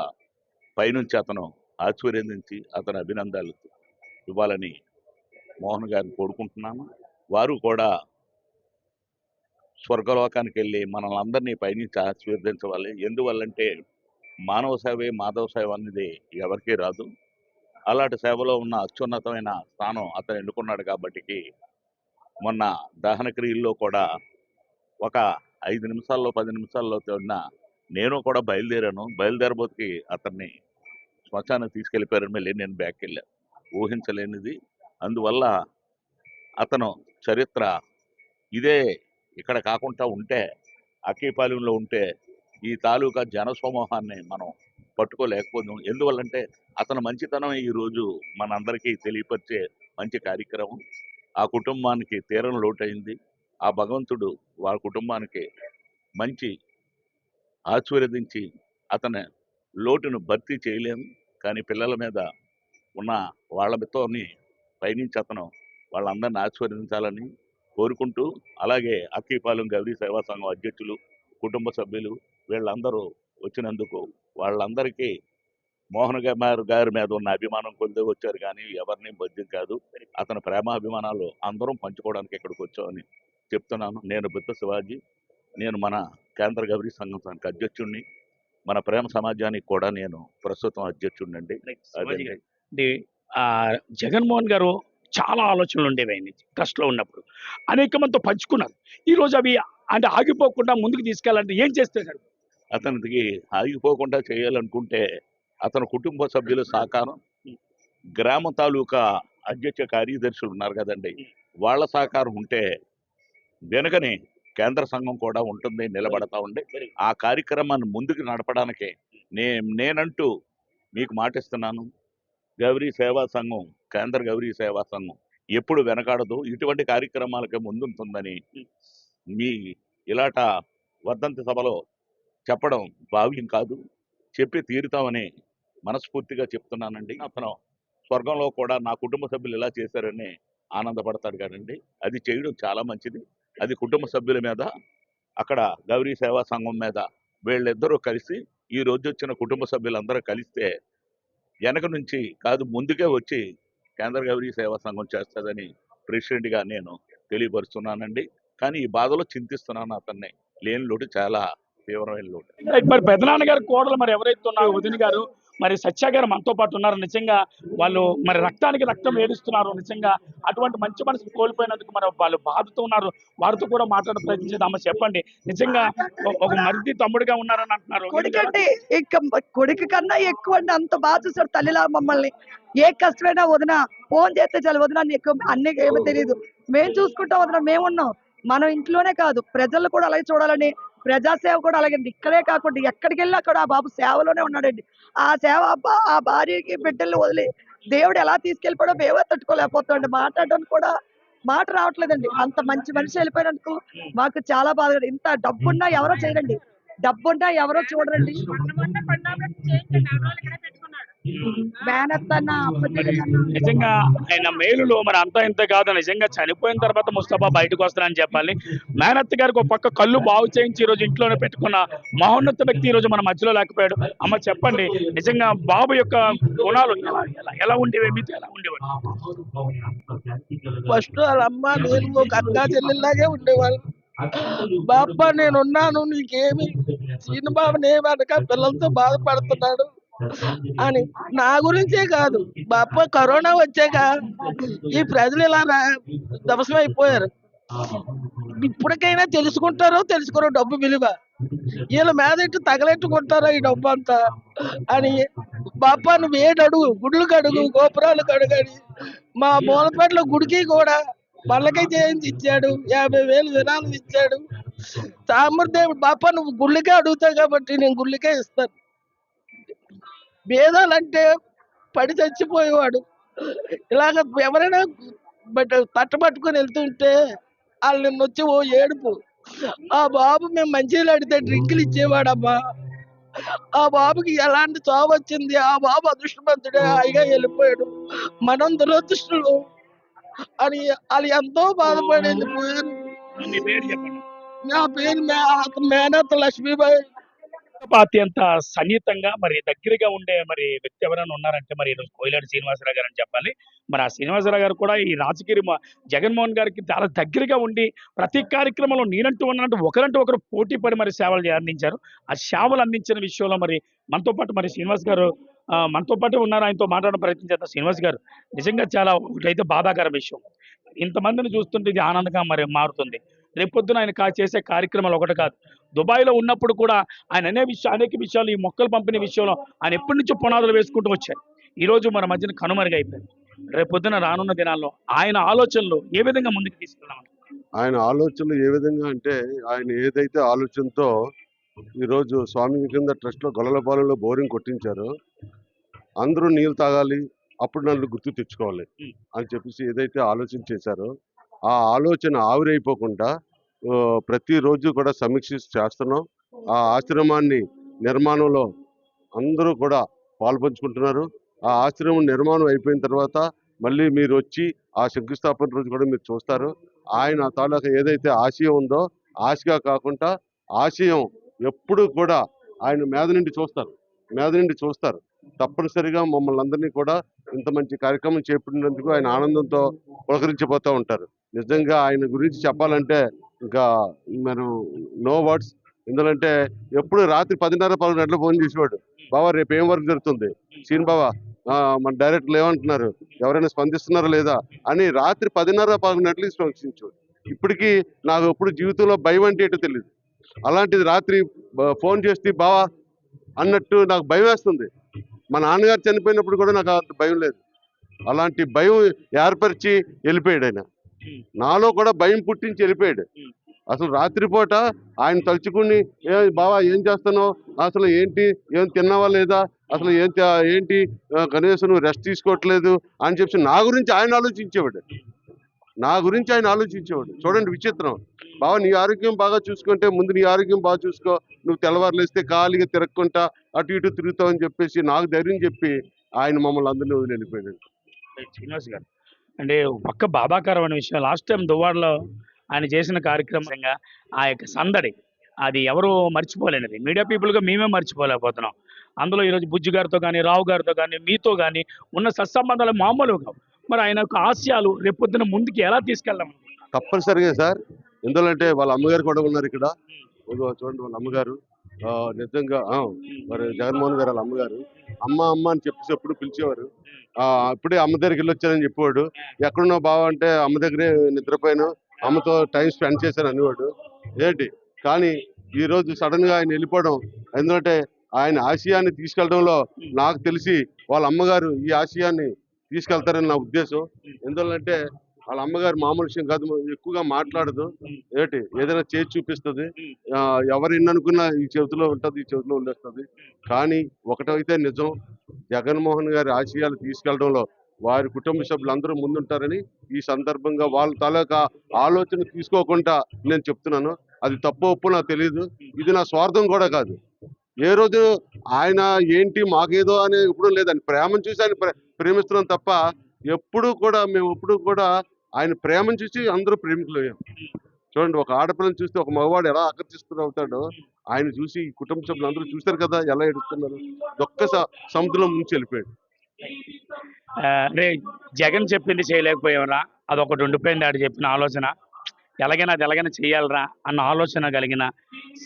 పైనుంచి అతను ఆశీర్వదించి అతని అభినందనలు ఇవ్వాలని మోహన్ గారిని కోరుకుంటున్నాను. వారు కూడా స్వర్గలోకానికి వెళ్ళి మనల్ని అందరినీ పైనుంచి ఆశీర్వదించవాలి. ఎందువల్లంటే మానవ సేవే మాధవ సేవ అనేది ఎవరికీ రాదు. అలాంటి సేవలో ఉన్న అత్యున్నతమైన స్థానం అతను ఎన్నుకున్నాడు. కాబట్టి మొన్న దహన క్రియల్లో కూడా ఒక 5 నిమిషాల్లో 10 నిమిషాల్లో నేను కూడా బయలుదేరబోతుకి అతన్ని శ్మశానం తీసుకెళ్ళిపోయారని మళ్ళీ నేను బ్యాక్ వెళ్ళాను. ఊహించలేనిది. అందువల్ల అతను చరిత్ర ఇదే ఇక్కడ కాకుండా ఉంటే, అక్కీపాలెంలో ఉంటే ఈ తాలూకా జనసమూహాన్ని మనం పట్టుకోలేకపోతున్నాం. ఎందువల్లంటే అతని మంచితనం ఈరోజు మనందరికీ తెలియపరిచే మంచి కార్యక్రమం. ఆ కుటుంబానికి తీరని లోటైంది. ఆ భగవంతుడు వాళ్ళ కుటుంబానికి మంచి ఆశీర్వదించి అతని లోటును భర్తీ చేయలేము. కానీ పిల్లల మీద ఉన్న వాళ్ళతోని పైనుంచి అతను వాళ్ళందరినీ ఆశీర్వదించాలని కోరుకుంటూ, అలాగే అక్కీపాలెం గౌరీ సేవా సంఘం అధ్యక్షులు, కుటుంబ సభ్యులు వీళ్ళందరూ వచ్చినందుకు వాళ్ళందరికీ మోహన్ గారి మీద ఉన్న అభిమానం కొద్దిగా వచ్చారు. కానీ ఎవరిని బద్యం కాదు. అతని ప్రేమాభిమానాలు అందరం పంచుకోవడానికి ఇక్కడికి వచ్చామని చెప్తున్నాను. నేను బుద్ధ శివాజీ. నేను మన కేంద్ర గౌరీ సంఘం అధ్యక్షుడిని. మన ప్రేమ సమాజానికి కూడా నేను ప్రస్తుతం అధ్యక్షుడినండి. శివాజీ గారు, అంటే జగన్మోహన్ గారు చాలా ఆలోచనలు ఉండేవి ఆయన ట్రస్ట్లో ఉన్నప్పుడు, అనేక మందితో పంచుకున్నారు. ఈరోజు అవి అంటే ఆగిపోకుండా ముందుకు తీసుకెళ్ళాలంటే ఏం చేస్తే సార్? అతనికి ఆగిపోకుండా చేయాలనుకుంటే అతని కుటుంబ సభ్యుల సహకారం, గ్రామ తాలూకా అధ్యక్ష కార్యదర్శులు ఉన్నారు కదండి, వాళ్ళ సహకారం ఉంటే వెనుకనే కేంద్ర సంఘం కూడా ఉంటుంది, నిలబడతా ఉండి ఆ కార్యక్రమాన్ని ముందుకు నడపడానికి నేనంటూ మీకు మాటిస్తున్నాను. గౌరీ సేవా సంఘం, కేంద్ర గౌరీ సేవా సంఘం ఎప్పుడు వెనకాడదు. ఇటువంటి కార్యక్రమాలకే ముందుంటుందని మీ ఇలాట వర్ధంతి సభలో చెప్పడం భావ్యం కాదు. చెప్పి తీరుతామని మనస్ఫూర్తిగా చెప్తున్నానండి. అతను స్వర్గంలో కూడా నా కుటుంబ సభ్యులు ఇలా చేశారని ఆనందపడతాడు కదండి. అది చేయడం చాలా మంచిది. అది కుటుంబ సభ్యుల మీద అక్కడ గౌరీ సేవా సంఘం మీద వీళ్ళిద్దరూ కలిసి ఈ రోజు వచ్చిన కుటుంబ సభ్యులందరూ కలిస్తే వెనక నుంచి కాదు ముందుకే వచ్చి కేంద్ర గౌరీ సేవా సంఘం చేస్తుందని ప్రెసిడెంట్గా నేను తెలియపరుస్తున్నానండి. కానీ ఈ బాధలో చింతిస్తున్నాను అతన్ని. లేని లోటు చాలా తీవ్రమైన లోటు. మరి పెదనాన్నగారి కోడలు మరి ఎవరైతే ఉన్నారో వదిన గారు, మరి సత్య గారు మనతో పాటు ఉన్నారు. నిజంగా వాళ్ళు మరి రక్తానికి రక్తం ఏడుస్తున్నారు. నిజంగా అటువంటి మంచి మనసు కోల్పోయినందుకు మరి వాళ్ళు బాధతో ఉన్నారు. వారితో కూడా మాట్లాడే ప్రయత్నం చేద్దాం. అమ్మ చెప్పండి, నిజంగా ఒక మరిది తమ్ముడుగా ఉన్నారని అంటున్నారు. కొడుకు అంటే ఇంకా కొడుకు కన్నా ఎక్కువ అండి. అంత బాగా చూసాడు తల్లిలా మమ్మల్ని. ఏ కష్టమైనా వదిన ఫోన్ చేస్తే చాలు, వదిన నీకు అన్ని ఏమో తెలియదు, మేము చూసుకుంటాం వదిన, మేమున్నాం. మనం ఇంట్లోనే కాదు ప్రజలు కూడా అలాగే చూడాలని, ప్రజాసేవ కూడా అలాగే. ఇక్కడే కాకుండా ఎక్కడికి వెళ్ళి అక్కడ ఆ బాబు సేవలోనే ఉన్నాడండి. ఆ సేవ ఆ భార్యకి బిడ్డల్ని వదిలి దేవుడు ఎలా తీసుకెళ్ళిపోవడం మేమే తట్టుకోలేకపోతామండి. మాట్లాడడానికి కూడా మాట రావట్లేదండి. అంత మంచి మనిషి వెళ్ళిపోయినందుకు మాకు చాలా బాధ. ఇంత డబ్బున్నా ఎవరో చేయరండి, డబ్బున్నా ఎవరో చూడరండి. మేనత్తన్న నిజంగా ఆయన మేలులో మరి అంతా ఇంత కాదు. నిజంగా చనిపోయిన తర్వాత ముస్తఫా బయటకు వస్తారని చెప్పాలి. మేనత్త గారికి ఒక పక్క కళ్ళు బాగు చేయించి ఈ రోజు ఇంట్లోనే పెట్టుకున్న మహోన్నత వ్యక్తి ఈ రోజు మన మధ్యలో లేకపోయాడు. అమ్మ చెప్పండి, నిజంగా బాబు యొక్క గుణాలు ఎలా ఉండేవి, మీతో ఎలా ఉండేవాడు? ఫస్ట్ వాళ్ళ అమ్మ నేను ఒక అక్కా చెల్లెల్లాగే ఉండేవాళ్ళు. బాబా నేనున్నాను, నీకేమి శ్రీనుబాబు నేమనక పిల్లలతో బాధపడుతున్నాడు అని. నా గురించే కాదు, బాబా కరోనా వచ్చాక ఈ ప్రజలు ఇలా ధ్వంసం అయిపోయారు. ఇప్పటికైనా తెలుసుకుంటారో తెలుసుకోరో డబ్బు విలువ, వీళ్ళ మీదెట్టు తగలెట్టుకుంటారో ఈ డబ్బు అంతా అని. బాబా నువ్వు ఏడడుగు, గుడ్లు కడుగు, గోపురాలు కడుగని మా మూలపేటలో గుడికి కూడా పళ్ళకై చేయించి ఇచ్చాడు. 50,000 విరాళం ఇచ్చాడు. సామర్థ్యం బాపా నువ్వు గుళ్ళకే అడుగుతావు కాబట్టి నేను గుళ్ళకే ఇస్తాను. భేదాలంటే పడి చచ్చిపోయేవాడు. ఇలాగ ఎవరైనా తట్టబట్టుకొని వెళ్తుంటే వాళ్ళు నిన్న వచ్చి ఓ ఏడుపు. ఆ బాబు మేము మంచిగా అడిగితే డ్రింకులు ఇచ్చేవాడమ్మా. ఆ బాబుకి ఎలాంటి చావు వచ్చింది, ఆ బాబు అదృష్టవంతుడే, హాయిగా వెళ్ళిపోయాడు, మనం దురదృష్టులు అని వాళ్ళు ఎంతో బాధపడేది. మీ పేరు చెప్పండి. నా పేరు మేనత్ లక్ష్మీబాయి. అత్యంత సన్నిహితంగా మరి దగ్గరగా ఉండే మరి వ్యక్తి ఎవరైనా ఉన్నారంటే మరి ఈరోజు కోయిలాడి శ్రీనివాసరావు గారు అని చెప్పాలి. మరి ఆ శ్రీనివాసరావు గారు కూడా ఈ రాజకీయ జగన్మోహన్ గారికి చాలా దగ్గరగా ఉండి ప్రతి కార్యక్రమంలో నేనంటూ ఉన్నట్టు ఒకరంటూ ఒకరు పోటీ పడి మరి సేవలు అందించారు. ఆ సేవలు అందించిన విషయంలో మరి మనతో పాటు మరి శ్రీనివాస్ గారు మనతో పాటు ఉన్నారు. ఆయనతో మాట్లాడడం ప్రయత్నం చేద్దాం. శ్రీనివాస్ గారు, నిజంగా చాలా ఒకటైతే బాధాకర విషయం, ఇంతమందిని చూస్తుంటే ఇది ఆనందంగా మరి మారుతుంది. రేపొద్దున ఆయన చేసే కార్యక్రమాలు ఒకటి కాదు. దుబాయ్లో ఉన్నప్పుడు కూడా ఆయన అనేక విషయాలు ఈ మొక్కలు పంపిణీ విషయంలో ఆయన ఎప్పటి నుంచో పునాదులు వేసుకుంటూ వచ్చారు. ఈ రోజు మన మధ్యన కనుమరుగైపోయారు. రేపొద్దున రానున్న దినాల్లో ఆయన ఆలోచనలు ఏ విధంగా ముందుకు తీసుకెళ్దామని? ఆయన ఆలోచనలు ఏ విధంగా అంటే, ఆయన ఏదైతే ఆలోచనతో ఈరోజు స్వామి కింద ట్రస్ట్లో గొల్లపాలెంలో బోరింగ్ కొట్టించారో, అందరూ నీళ్ళు తాగాలి, అప్పుడు నన్ను గుర్తు తెచ్చుకోవాలి అని చెప్పేసి ఏదైతే ఆలోచన చేశారో, ఆ ఆలోచన ఆవిరైపోకుండా ప్రతిరోజు కూడా సమీక్ష చేస్తున్నాం. ఆ ఆశ్రమాన్ని నిర్మాణంలో అందరూ కూడా పాల్పంచుకుంటున్నారు. ఆ ఆశ్రమం నిర్మాణం అయిపోయిన తర్వాత మళ్ళీ మీరు వచ్చి ఆ శంకుస్థాపన రోజు కూడా మీరు చూస్తారు. ఆయన తాలూకా ఏదైతే ఆశయం ఉందో, ఆశగా కాకుండా ఆశయం ఎప్పుడు కూడా ఆయన మీద నుండి చూస్తారు. తప్పనిసరిగా మమ్మల్ని అందరినీ కూడా ఇంత మంచి కార్యక్రమం చేపట్టినందుకు ఆయన ఆనందంతో పులకరించిపోతూ ఉంటారు. నిజంగా ఆయన గురించి చెప్పాలంటే ఇంకా మనం నో వర్డ్స్. ఎందుకంటే ఎప్పుడు రాత్రి 10:30-11 గంటలకు ఫోన్ చేసేవాడు, బావా రేపు ఏం వర్క్ జరుగుతుంది, సీన్ బావా మన డైరెక్టర్లు ఏమంటున్నారు, ఎవరైనా స్పందిస్తున్నారా లేదా అని రాత్రి 10:30-11 గంటలకి స్పందించేవాడు. ఇప్పటికీ నాకు ఎప్పుడు జీవితంలో భయం అంటే ఏంటో తెలియదు. అలాంటిది రాత్రి ఫోన్ చేస్తే బావా అన్నట్టు నాకు భయం వేస్తుంది. మా నాన్నగారు చనిపోయినప్పుడు కూడా నాకు అంత భయం లేదు. అలాంటి భయం ఏర్పరిచి వెళ్ళిపోయాడు ఆయన. నాలో కూడా భయం పుట్టించి వెళ్ళిపోయాడు. అసలు రాత్రిపూట ఆయన తలుచుకుని బావా ఏం చేస్తున్నావు, అసలు ఏంటి, ఏం తిన్నావా లేదా, అసలు ఏంటి కనీసం నువ్వు రెస్ట్ తీసుకోవట్లేదు అని చెప్పి నా గురించి ఆయన ఆలోచించేవాడు. చూడండి విచిత్రం. బావా నీ ఆరోగ్యం బాగా చూసుకుంటే ముందు నీ ఆరోగ్యం బాగా చూసుకో, నువ్వు తెల్లవారులేస్తే ఖాళీగా తిరగకుండా అటు ఇటు తిరుగుతావు అని చెప్పేసి నాకు ధైర్యం చెప్పి ఆయన మమ్మల్ని అందరినీ వదిలి వెళ్ళిపోయాడు. శ్రీనివాస్ గారు, అంటే ఒక్క బాధాకరమైన విషయం, లాస్ట్ టైం దువ్వాడలో ఆయన చేసిన కార్యక్రమంగా ఆ యొక్క సందడి అది ఎవరు మర్చిపోలేనిది. మీడియా పీపుల్‌గా మేమే మర్చిపోలేకపోతున్నాం. అందులో ఈరోజు బుజ్జి గారితో గాని, రావు గారితో గాని, మీతో గాని ఉన్న సత్సంబంధాలు మామూలువి కావు. మరి ఆయన యొక్క ఆశయాలు రేపొద్దున ముందుకు ఎలా తీసుకెళ్దాం? తప్పనిసరిగా సార్. ఎందువల్లంటే వాళ్ళ అమ్మగారు కూడా ఉన్నారు ఇక్కడ. ఇదిగో చూడండి వాళ్ళ అమ్మగారు. నిజంగా మరి జగన్మోహన్ గారు వాళ్ళ అమ్మగారు. అమ్మ అమ్మ అని చెప్పేసి ఎప్పుడు పిలిచేవారు. ఇప్పుడే అమ్మ దగ్గరికి వెళ్ళొచ్చానని చెప్పేవాడు. ఎక్కడున్నావు బావ అంటే అమ్మ దగ్గరే నిద్రపోయాను, అమ్మతో టైం స్పెండ్ చేశాను అనేవాడు. ఏంటి కానీ ఈరోజు సడన్ గా ఆయన వెళ్ళిపోవడం, ఎందుకంటే ఆయన ఆశయాన్ని తీసుకెళ్ళడంలో నాకు తెలిసి వాళ్ళ అమ్మగారు ఈ ఆశయాన్ని తీసుకెళ్తారని నా ఉద్దేశం. ఎందువల్లంటే వాళ్ళ అమ్మగారు మామూలు విషయం కాదు, ఎక్కువగా మాట్లాడదు. ఏంటి ఏదైనా చేసి చూపిస్తుంది. ఎవరు ఎన్ని అనుకున్నా ఈ చేతిలో ఉంటుంది, ఈ చేతిలో ఉండేస్తుంది. కానీ ఒకటైతే నిజం, జగన్మోహన్ గారి ఆశయాలు తీసుకెళ్లడంలో వారి కుటుంబ సభ్యులందరూ ముందుంటారని ఈ సందర్భంగా వాళ్ళ తాలూకా ఆలోచన తీసుకోకుండా నేను చెప్తున్నాను. అది తప్పు ఒప్పు నాకు తెలియదు. ఇది నా స్వార్థం కూడా కాదు. ఏ రోజు ఆయన ఏంటి మాకేదో అని ఎప్పుడు లేదని ప్రేమను చూసి ఆయన ప్రేమిస్తున్నాం తప్ప మేము ఎప్పుడు కూడా ఆయన ప్రేమను చూసి అందరూ ప్రేమికులు అయ్యాం. చూడండి, ఒక ఆడపిల్లని చూస్తే ఒక మగవాడు ఎలా ఆకర్షిస్తున్న అవుతాడో ఆయన చూసి ఈ కుటుంబ సభ్యులు అందరూ చూస్తారు కదా ఎలా ఎడుతున్నారు. ఒక్క సముద్రం నుంచి వెళ్ళిపోయాడు. రే జగన్ చెప్పింది చేయలేకపోయావరా, అదొకటి ఉండిపోయింది. ఆడు చెప్పిన ఆలోచన ఎలాగైనా చేయాలరా అన్న ఆలోచన కలిగిన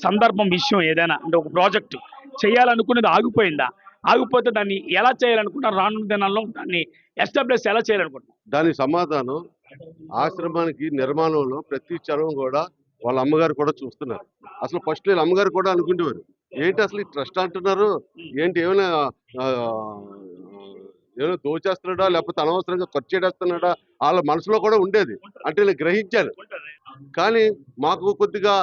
సందర్భం, విషయం ఏదైనా అంటే ఒక ప్రాజెక్టు చేయాలనుకునేది ఆగిపోయిందా? ఆగిపోతే దాన్ని ఎలా చేయాలనుకుంటున్నారు? రానున్న దినాల్లో దాన్ని ఎస్టాబ్లిష్ ఎలా చేయాలనుకుంటున్నారు? దాని సమాధానం ఆశ్రమానికి నిర్మాణంలో ప్రతి చరం కూడా వాళ్ళ అమ్మగారు కూడా చూస్తున్నారు. అసలు ఫస్ట్ వీళ్ళ అమ్మగారు కూడా అనుకునేవారు, ఏంటి అసలు ఈ ట్రస్ట్ అంటున్నారు, ఏంటి ఏమైనా దోచేస్తున్నాడా లేకపోతే అనవసరంగా ఖర్చు చేస్తున్నాడా వాళ్ళ మనసులో కూడా ఉండేది. అంటే నేను గ్రహించాను. కానీ మాకు కొద్దిగా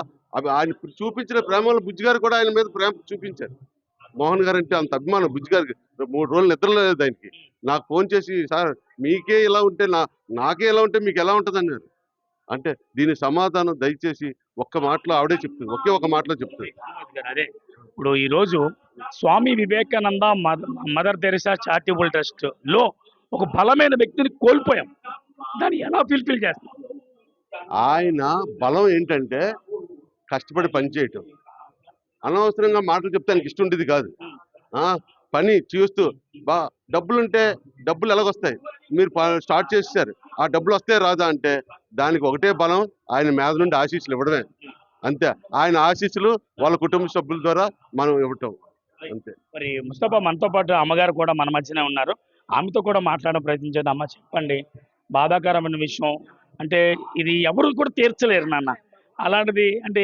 ఆయన చూపించిన ప్రేమలో బుజ్జి గారు కూడా ఆయన మీద ప్రేమ చూపించారు. మోహన్ గారు అంటే అంత అభిమానం బుజ్జి గారికి. 3 రోజులు నిద్రలేదు ఆయనకి. నాకు ఫోన్ చేసి, సార్ మీకే ఇలా ఉంటే నాకే ఇలా ఉంటే మీకు ఎలా ఉంటుంది అన్నారు. అంటే దీని సమాధానం దయచేసి ఒక్క మాటలో ఆవిడే చెప్తుంది, ఒకే ఒక మాటలో చెప్తుంది. అదే ఇప్పుడు ఈరోజు Swami Vivekananda Mother Teresa charitable trust లో ఒక బలమైన వ్యక్తిని కోల్పోయాం. దాన్ని ఎలా ఫిల్ఫిల్ చేస్తాం? ఆయన బలం ఏంటంటే కష్టపడి పని చేయటం. అనవసరంగా మాటలు చెప్తే ఆయనకి ఇష్టం ఉండేది కాదు. పని చూస్తూ డబ్బులుంటే డబ్బులు ఎలాగొస్తాయి, మీరు స్టార్ట్ చేసేసారు, ఆ డబ్బులు వస్తే రాదా అంటే దానికి ఒకటే బలం, ఆయన మీద నుండి ఆశీస్సులు ఇవ్వడమే. అంతే. ఆయన ఆశీస్సులు వాళ్ళ కుటుంబ సభ్యుల ద్వారా మనం ఇవ్వటం అంతే. మరి ముస్తఫా మనతో పాటు అమ్మగారు కూడా మన మధ్యనే ఉన్నారు. ఆమెతో కూడా మాట్లాడడం ప్రయత్నించేది. అమ్మ చెప్పండి, బాధాకరమైన విషయం అంటే ఇది ఎవరు కూడా తీర్చలేరు నాన్న. అలాంటిది అంటే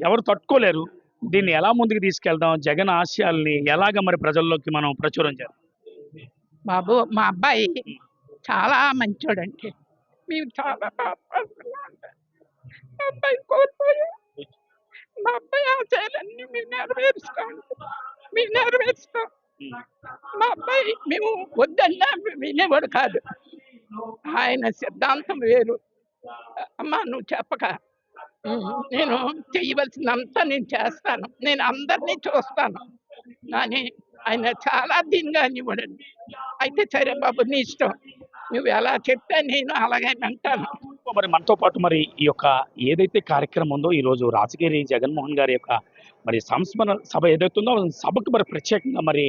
ఎవరు తట్టుకోలేరు. దీన్ని ఎలా ముందుకు తీసుకెళ్దాం? జగన్ ఆశయాల్ని ఎలాగ మరి ప్రజల్లోకి మనం ప్రచురం చేద్దాం? బాబు మా అబ్బాయి చాలా మంచోడంటే మేము చాలా బాధపడుతున్నాం. మా అబ్బాయి కోల్పోయాం. మా అబ్బాయి ఆశయాలన్నీ మేము నెరవేరుస్తాం. మా అబ్బాయి మేము వద్దన్నా వినేవాడు కాదు. ఆయన సిద్ధాంతం వేరు. అమ్మా నువ్వు చెప్పక, నేను చేయవలసినంతా నేను చేస్తాను, నేను అందరినీ చూస్తాను కానీ ఆయన చాలా దీనిగా అనివ్వడండి. అయితే సరే బాబు నీ ఇష్టం, నువ్వు ఎలా చెప్తే నేను అలాగే వింటాను. మరి మనతో పాటు మరి ఈ యొక్క ఏదైతే కార్యక్రమం ఉందో ఈరోజు రాజగిరి జగన్మోహన్ గారి యొక్క మరి సంస్మరణ సభ ఏదైతే ఉందో సభకు మరి ప్రత్యేకంగా మరి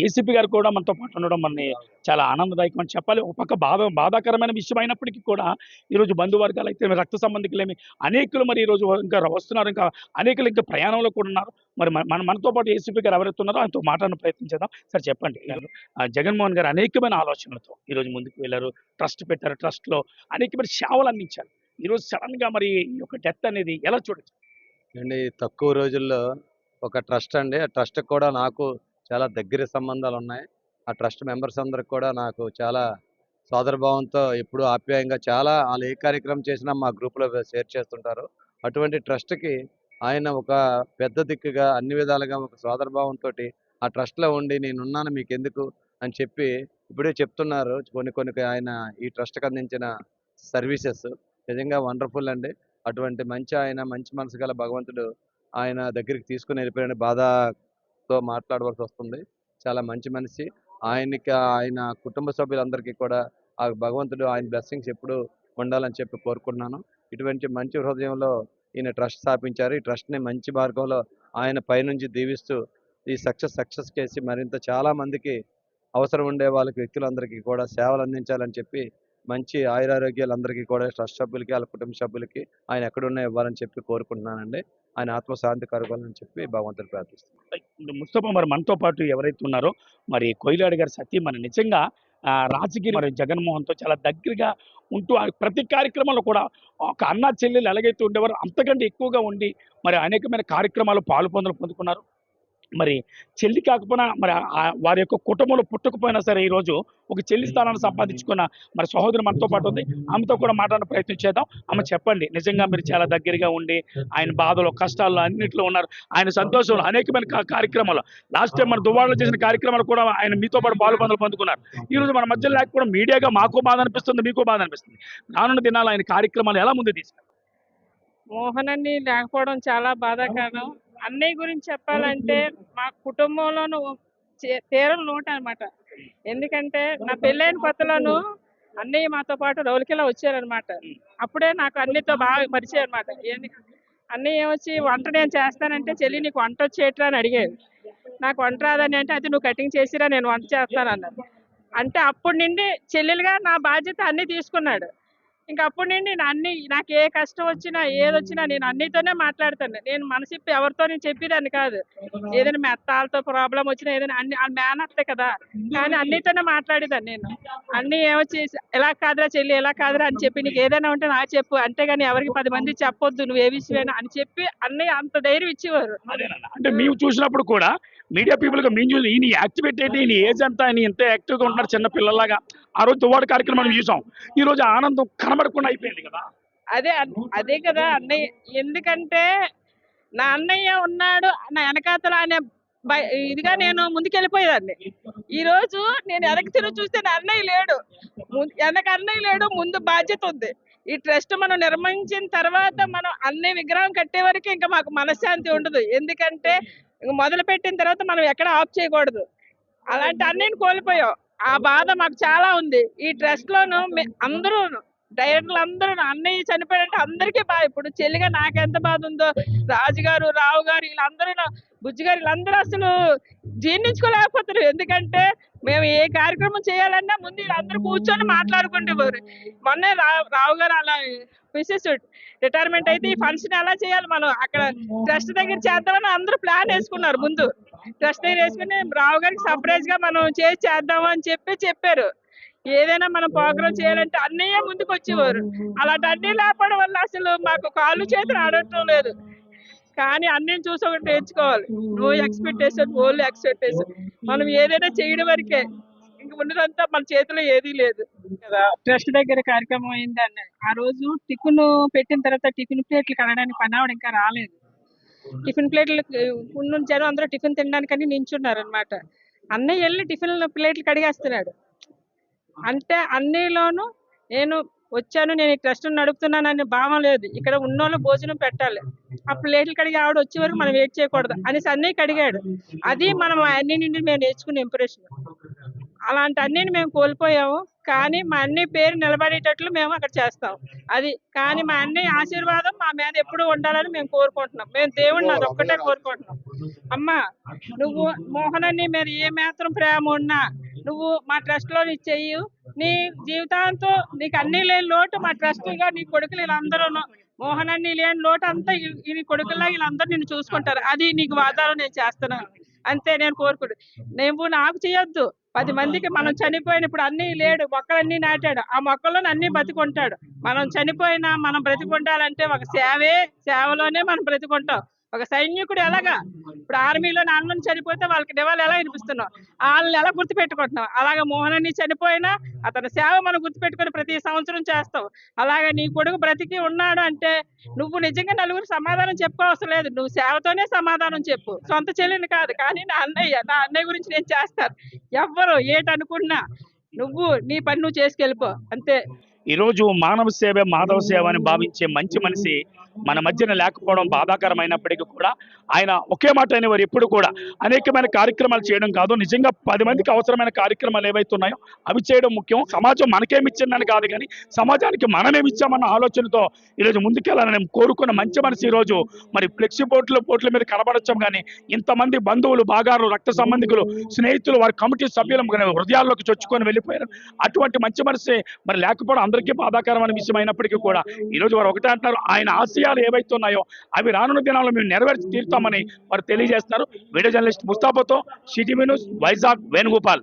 ఏసీపీ గారు కూడా మనతో పాటు ఉండడం మనని చాలా ఆనందదాయకం అని చెప్పాలి. ఒక పక్క బాధాకరమైన విషయం అయినప్పటికీ కూడా ఈరోజు బంధువర్గాలు అయితే రక్త సంబంధికులేమి అనేకులు మరి ఈరోజు ఇంకా వస్తున్నారు, ఇంకా అనేకులు ఇంకా ప్రయాణంలో కూడా ఉన్నారు. మరి మనతో పాటు ఏసీపీ గారు ఎవరైతే ఉన్నారో ఆయనతో మాట్లాడిన ప్రయత్నం చేద్దాం. సార్ చెప్పండి, జగన్మోహన్ గారు అనేకమైన ఆలోచనలతో ఈరోజు ముందుకు వెళ్ళారు, ట్రస్ట్ పెట్టారు, ట్రస్ట్లో అనేకమైన సేవలు అందించారు. ఈరోజు సడన్ గా మరి ఈ యొక్క డెత్ అనేది ఎలా చూడొచ్చు అండి? తక్కువ రోజుల్లో ఒక ట్రస్ట్ అండి, ఆ ట్రస్ట్ కూడా నాకు చాలా దగ్గర సంబంధాలు ఉన్నాయి. ఆ ట్రస్ట్ మెంబర్స్ అందరికి కూడా నాకు చాలా సోదరభావంతో ఎప్పుడు ఆప్యాయంగా చాలా వాళ్ళు ఏ కార్యక్రమం చేసినా మా గ్రూప్లో షేర్ చేస్తుంటారు. అటువంటి ట్రస్ట్కి ఆయన ఒక పెద్ద దిక్కుగా అన్ని విధాలుగా ఒక సోదరభావంతో ఆ ట్రస్ట్లో ఉండి నేనున్నాను మీకు ఎందుకు అని చెప్పి ఇప్పుడే చెప్తున్నారు. కొన్ని ఆయన ఈ ట్రస్ట్కి అందించిన సర్వీసెస్ నిజంగా వండర్ఫుల్ అండి. అటువంటి ఆయన మంచి మనసు గల భగవంతుడు ఆయన దగ్గరికి తీసుకుని వెళ్ళిపోయిన బాధతో మాట్లాడవలసి వస్తుంది. చాలా మంచి మనిషి. ఆయన కుటుంబ సభ్యులందరికీ కూడా ఆ భగవంతుడు ఆయన బ్లెస్సింగ్స్ ఎప్పుడు ఉండాలని చెప్పి కోరుకున్నాను. ఇటువంటి మంచి హృదయంలో ఈయన ట్రస్ట్ స్థాపించారు. ఈ ట్రస్ట్ని మంచి మార్గంలో ఆయన పైనుంచి దీవిస్తూ ఈ సక్సెస్ చేసి మరింత చాలా మందికి అవసరం ఉండే వాళ్ళకి వ్యక్తులందరికీ కూడా సేవలు అందించాలని చెప్పి మంచి ఆయురారోగ్యాలు అందరికీ కూడా ట్రస్ట్ సభ్యులకి వాళ్ళ కుటుంబ సభ్యులకి ఆయన ఎక్కడున్నా ఇవ్వాలని చెప్పి కోరుకుంటున్నానండి. ఆయన ఆత్మశాంతి కలగాలని చెప్పి భగవంతుని ప్రార్థిస్తున్నాను. ముస్తఫా మరి మనతో పాటు ఎవరైతే ఉన్నారో మరి కొయిలాడి గారి సతీమణి నిజంగా రాజగిరి మరి జగన్మోహన్తో చాలా దగ్గరగా ఉంటూ ప్రతి కార్యక్రమంలో కూడా ఒక అన్న చెల్లెలు ఎలాగైతే ఉండేవారో అంతకంటే ఎక్కువగా ఉండి మరి అనేకమైన కార్యక్రమాలు పొందుకున్నారు. మరి చెల్లి కాకపోయినా మరి వారి యొక్క కుటుంబంలో పుట్టకపోయినా సరే ఈరోజు ఒక చెల్లి స్థానాన్ని సంపాదించుకున్న మరి సహోదరి మనతో పాటు ఉంది. ఆమెతో కూడా మాట్లాడే ప్రయత్నం చేద్దాం. ఆమె చెప్పండి, నిజంగా మీరు చాలా దగ్గరగా ఉండి ఆయన బాధలు కష్టాల్లో అన్నింటిలో ఉన్నారు, ఆయన సంతోషంలో అనేకమైన కార్యక్రమాలు లాస్ట్ టైం మన దువ్వాడలో చేసిన కార్యక్రమాలు కూడా ఆయన మీతో పాటు పొందుకున్నారు. ఈరోజు మన మధ్యలో లేకపోవడం మీడియాగా మాకు బాధ అనిపిస్తుంది, మీకు బాధ అనిపిస్తుంది. రానున్న దినాలు ఆయన కార్యక్రమాలు ఎలా ముందు తీసుకెళ్తారు? మోహన్ అన్ని లేకపోవడం చాలా బాధాకరం. అన్నయ్య గురించి చెప్పాలంటే మా కుటుంబంలోనూ తీరం లోటు అనమాట. ఎందుకంటే నా పెళ్ళైన కొత్తలోను అన్నయ్య మాతో పాటు రౌలికిలా వచ్చారనమాట. అప్పుడే నాకు అన్నితో బాగా పరిచయం అనమాట. అన్నయ్య ఏమొచ్చి వంట నేను చేస్తానంటే చెల్లి నీకు వంట వచ్చేట్రా అని అడిగేది. నాకు వంట రాదని అంటే అది నువ్వు కటింగ్ చేసిరా నేను వంట చేస్తాను అన్నాడు. అంటే అప్పటి నుండి చెల్లెలుగా నా బాధ్యత అన్నీ తీసుకున్నాడు. ఇంకా అప్పటి నుండి నాకు ఏ కష్టం వచ్చినా ఏదొచ్చినా నేను అన్నితోనే మాట్లాడతాను. నేను మనసిప్పి ఎవరితో నేను చెప్పేదాన్ని కాదు. ఏదైనా మెత్తాలతో ప్రాబ్లం వచ్చినా ఏదైనా మేనత్తే కదా, కానీ అన్నితోనే మాట్లాడేదాన్ని నేను. అన్నీ ఏమొచ్చి ఎలా కాదురా చెల్లి ఎలా కాదురా అని చెప్పి నీకు ఏదైనా ఉంటే నాకు చెప్పు, అంతేగాని ఎవరికి 10 మంది చెప్పొద్దు నువ్వు ఏ విషయమైనా అని చెప్పి అన్నయ్య అంత ధైర్యం ఇచ్చేవారు. అంటే మేము చూసినప్పుడు కూడా మీడియా పీపుల్ గా మేము చూసి ఈయన యాక్టివేట్ అయితే ఈయన ఏజ్ అంతా ఆయన ఎంత యాక్టివ్ గా ఉంటున్నారు చిన్న పిల్లలాగా. ఆ రోజు దువ్వాడు కార్యక్రమం చూసాం. ఈ రోజు ఆనందం కనబడకుండా అయిపోయింది కదా. అదే కదా అన్నయ్య. ఎందుకంటే నా అన్నయ్య ఉన్నాడు నా వెనకాతల అనే ఇదిగా నేను ముందుకెళ్ళిపోయేదాన్ని. ఈ రోజు నేను వెనక్కి తిరిగి చూస్తే నా అన్నయ్య లేడు, వెనక అన్నయ్య లేడు, ముందు బాధ్యత ఉంది. ఈ ట్రస్ట్ మనం నిర్మించిన తర్వాత మనం అన్నయ్య విగ్రహం కట్టే వరకు ఇంకా మాకు మనశ్శాంతి ఉండదు. ఎందుకంటే మొదలు పెట్టిన తర్వాత మనం ఎక్కడ ఆఫ్ చేయకూడదు. అలాంటి అన్నయ్యని కోల్పోయాం. ఆ బాధ మాకు చాలా ఉంది. ఈ ట్రస్ట్ లోను అందరూ డైరెక్టర్లు అందరూ అన్నయ్య చనిపోయాడంటే అందరికీ బాధ. ఇప్పుడు చెల్లిగా నాకెంత బాధ ఉందో, రాజుగారు రావు గారు వీళ్ళందరూ బుజ్జి గారు వీళ్ళందరూ అసలు జీర్ణించుకోలేకపోతారు. ఎందుకంటే మేము ఏ కార్యక్రమం చేయాలన్నా ముందు వీళ్ళందరూ కూర్చొని మాట్లాడుకుంటేవారు. మొన్నే రావు గారు అలా మిస్సెస్ రిటైర్మెంట్ అయితే ఈ ఫంక్షన్ ఎలా చేయాలి మనం అక్కడ ట్రస్ట్ దగ్గర చేద్దామని అందరూ ప్లాన్ వేసుకున్నారు. ముందు ట్రస్ట్ దగ్గర వేసుకుని రావు గారికి సర్ప్రైజ్ గా మనం చేద్దాము అని చెప్పారు. ఏదైనా మనం ప్రోగ్రాం చేయాలంటే అన్నయ్య ముందుకు వచ్చేవారు. అలాంటి అన్నీ లేకపోవడం వల్ల అసలు మాకు కాళ్ళు చేతులు ఆడటం లేదు. కానీ అన్నయ్యని చూసి ఒకటి నేర్చుకోవాలి, నో ఎక్స్పెక్టేషన్ ఓన్లీ ఎక్స్పెక్టేషన్. మనం ఏదైనా చేయడం వరకే, ఇంక ఉన్నదంతా మన చేతిలో ఏదీ లేదు కదా. ట్రస్ట్ దగ్గర కార్యక్రమం అయింది అన్న ఆ రోజు టిఫిన్ పెట్టిన తర్వాత టిఫిన్ ప్లేట్లు కడగడానికి పనావిడ ఇంకా రాలేదు. టిఫిన్ ప్లేట్లు ఉన్న జనం అందరూ టిఫిన్ తినడానికని నించున్నారు అనమాట. అన్నయ్య వెళ్ళి టిఫిన్ ప్లేట్లు కడిగేస్తున్నాడు. అంటే అన్నిలోనూ నేను వచ్చాను, నేను ఈ ట్రస్ట్ నడుపుతున్నాను అనే భావం లేదు. ఇక్కడ ఉన్నోళ్ళు భోజనం పెట్టాలి, ఆ ప్లేట్లు కడిగి ఆవిడ వచ్చే వరకు మనం వెయిట్ చేయకూడదు అనేసి అన్నయ్య కడిగాడు. అది మనం అన్ని నుండి మేము నేర్చుకునే ఇంప్రెషన్. అలాంటి అన్నిని మేము కోల్పోయాము. కానీ మా అన్నయ్య పేరు నిలబడేటట్లు మేము అక్కడ చేస్తాం. అది కానీ మా అన్నయ్య ఆశీర్వాదం మా మీద ఎప్పుడు ఉండాలని మేము కోరుకుంటున్నాం. మేము దేవుడిని అది ఒక్కటే కోరుకుంటున్నాం. అమ్మా నువ్వు మోహన్ అన్ని మీరు ఏ మాత్రం ప్రేమ ఉన్నా నువ్వు మా ట్రస్ట్ లో చెయ్యు. నీ జీవితాంతో నీకు అన్ని లేని లోటు మా ట్రస్ట్ గా నీ కొడుకులు వీళ్ళందరూ మోహన్ అన్ని లేని లోటు అంతా ఈ కొడుకుల్లా వీళ్ళందరూ నిన్ను చూసుకుంటారు. అది నీకు వాదాలు నేను చేస్తున్నాను అంతే. నేను కోరుకుంటు నువ్వు నాకు చేయొద్దు. 10 మందికి మనం చనిపోయినప్పుడు అన్నీ లేడు, మొక్కలన్నీ నాటాడు, ఆ మొక్కల్లో అన్నీ బతికుంటాడు. మనం చనిపోయినా మనం బ్రతికుంటాలంటే ఒక సేవలోనే మనం బ్రతికుంటాం. ఒక సైనికుడు ఎలాగా ఇప్పుడు ఆర్మీలో నాన్నని చనిపోతే వాళ్ళకి నివాళులు ఎలా వినిపిస్తున్నాం, వాళ్ళని ఎలా గుర్తుపెట్టుకుంటున్నాం, అలాగే మోహన్ చనిపోయినా అతని సేవ మనం గుర్తుపెట్టుకుని ప్రతి సంవత్సరం చేస్తాం. అలాగే నీ కొడుకు బ్రతికి ఉన్నాడు అంటే నువ్వు నిజంగా నలుగురు సమాధానం చెప్పుకోవసరం లేదు, నువ్వు సేవతోనే సమాధానం చెప్పు. సొంత చెల్లిని కాదు, కానీ నా అన్నయ్య గురించి నేను చేస్తాను. ఎవ్వరు ఏటనుకున్నా నువ్వు నీ పని నువ్వు చేసుకెళ్ళిపో అంతే. ఈరోజు మానవ సేవ మాధవ సేవ అని భావించే మంచి మనిషి మన మధ్యన లేకపోవడం బాధాకరమైనప్పటికీ కూడా ఆయన ఒకే మాట అనేవారు ఎప్పుడు కూడా అనేకమైన కార్యక్రమాలు చేయడం కాదు, నిజంగా 10 మందికి అవసరమైన కార్యక్రమాలు ఏవైతే ఉన్నాయో అవి చేయడం ముఖ్యం. సమాజం మనకేమిచ్చిందని కాదు కానీ సమాజానికి మనమేమిచ్చామన్న ఆలోచనతో ఈరోజు ముందుకెళ్ళాలని కోరుకున్న మంచి మనసు ఈరోజు మరి ఫ్లెక్సీ పోర్ట్ల మీద కనబడచ్చాం. కానీ ఇంతమంది బంధువులు, బాగారు, రక్త సంబంధికులు, స్నేహితులు, వారి కమిటీ సభ్యులు హృదయాల్లోకి చొచ్చుకొని వెళ్ళిపోయారు. అటువంటి మంచి మనసే మరి లేకపోవడం అందరికీ బాధాకరమైన విషయం అయినప్పటికీ కూడా ఈరోజు వారు ఒకటే అంటున్నారు, ఆయన ఆశయాలు ఏవైతే ఉన్నాయో అవి రానున్న దినాల్లో మేము నెరవేర్చి తీరుతామని వారు తెలియజేస్తున్నారు. వీడియో జర్నలిస్ట్ ముస్తాఫాతో సిటీవీ న్యూస్, వైజాగ్, వేణుగోపాల్.